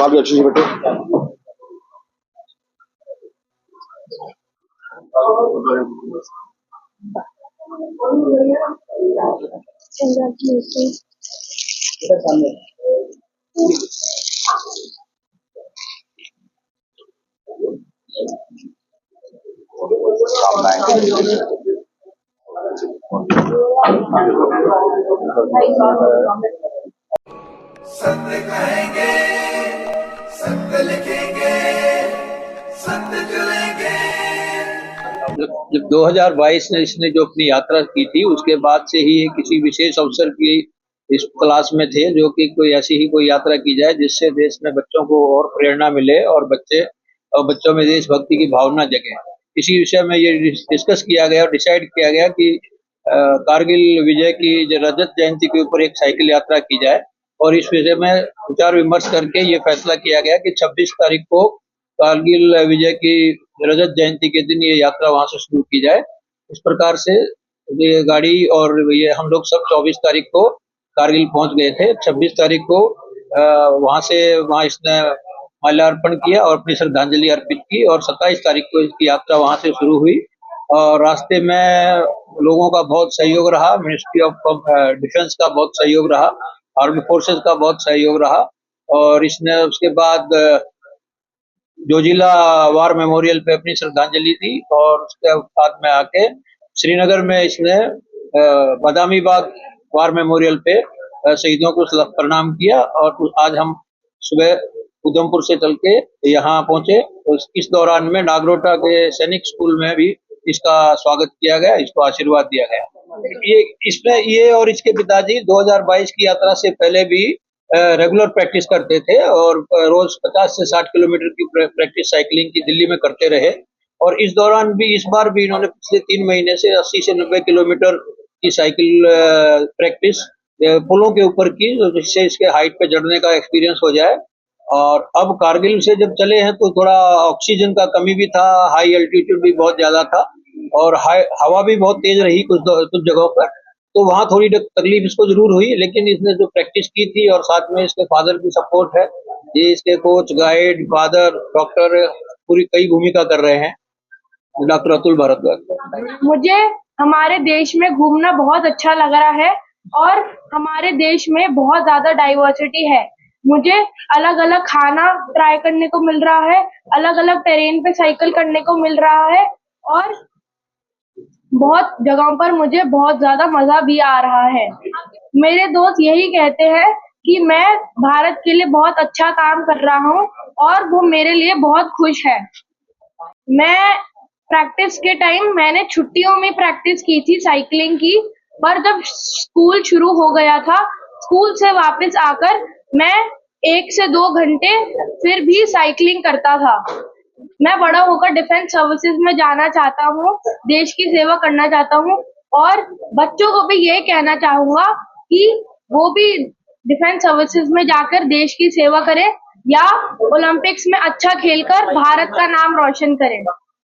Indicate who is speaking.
Speaker 1: आप भी अच्छे से बैठो।
Speaker 2: सत्य कहेंगे, सत्य लिखेंगे, सत्य चलेंगे।
Speaker 3: जब 2022 में इसने जो अपनी यात्रा की थी उसके बाद से ही किसी विशेष अवसर की इस तलाश में थे, जो कि कोई ऐसी ही कोई यात्रा की जाए जिससे देश में बच्चों को और प्रेरणा मिले और बच्चों में देशभक्ति की भावना जगे। इसी विषय में ये डिस्कस किया गया और डिसाइड किया गया कि कारगिल विजय की रजत जयंती के ऊपर एक साइकिल यात्रा की जाए। और इस विषय में विचार विमर्श करके ये फैसला किया गया कि 26 तारीख को कारगिल विजय की रजत जयंती के दिन ये यात्रा वहां से शुरू की जाए। इस प्रकार से ये गाड़ी और ये हम लोग सब 24 तारीख को कारगिल पहुंच गए थे। 26 तारीख को वहां इसने माल्यार्पण किया और अपनी श्रद्धांजलि अर्पित की और 27 तारीख को इसकी यात्रा वहां से शुरू हुई। और रास्ते में लोगों का बहुत सहयोग रहा, मिनिस्ट्री ऑफ डिफेंस का बहुत सहयोग रहा, आर्मी फोर्सेस का बहुत सहयोग रहा। और इसने उसके बाद जोजिला वार मेमोरियल पे अपनी श्रद्धांजलि दी और उसके बाद में आके श्रीनगर में इसने बदामी बाग वार मेमोरियल पे शहीदों को प्रणाम किया। और आज हम सुबह उधमपुर से चल के यहाँ पहुंचे। तो इस दौरान में नागरोटा के सैनिक स्कूल में भी इसका स्वागत किया गया, इसको आशीर्वाद दिया गया। ये और इसके पिताजी 2022 की यात्रा से पहले भी रेगुलर प्रैक्टिस करते थे और रोज 50 से 60 किलोमीटर की प्रैक्टिस साइकिलिंग की दिल्ली में करते रहे। और इस दौरान भी इस बार भी इन्होंने पिछले 3 महीने से 80 से 90 किलोमीटर की साइकिल प्रैक्टिस पुलों के ऊपर की, जिससे इसके हाइट पे चढ़ने का एक्सपीरियंस हो जाए। और अब कारगिल से जब चले हैं तो थोड़ा ऑक्सीजन का कमी भी था, हाई एल्टीट्यूड भी बहुत ज्यादा था और हवा भी बहुत तेज रही कुछ जगहों पर। तो वहाँ थोड़ी तकलीफ इसको जरूर हुई, लेकिन इसने जो प्रैक्टिस की थी और साथ में इसके फादर की सपोर्ट है, ये इसके कोच, गाइड, फादर, डॉक्टर पूरी कई भूमिका कर रहे हैं। डॉक्टर अतुल भारद्वाज।
Speaker 4: मुझे हमारे देश में घूमना बहुत अच्छा लग रहा है और हमारे देश में बहुत ज्यादा डाइवर्सिटी है। मुझे अलग अलग खाना ट्राई करने को मिल रहा है, अलग अलग टेरेन पे साइकिल करने को मिल रहा है और बहुत जगहों पर मुझे बहुत ज्यादा मजा भी आ रहा है। मेरे दोस्त यही कहते हैं कि मैं भारत के लिए बहुत अच्छा काम कर रहा हूँ और वो मेरे लिए बहुत खुश है। मैं प्रैक्टिस के टाइम मैंने छुट्टियों में प्रैक्टिस की थी साइकिलिंग की, पर जब स्कूल शुरू हो गया था, स्कूल से वापस आकर मैं 1 से 2 घंटे फिर भी साइकिलिंग करता था। मैं बड़ा होकर डिफेंस सर्विसेज में जाना चाहता हूँ, देश की सेवा करना चाहता हूँ और बच्चों को भी ये कहना चाहूंगा कि वो भी डिफेंस सर्विसेज में जाकर देश की सेवा करें या ओलंपिक्स में अच्छा खेलकर भारत का नाम रोशन करें।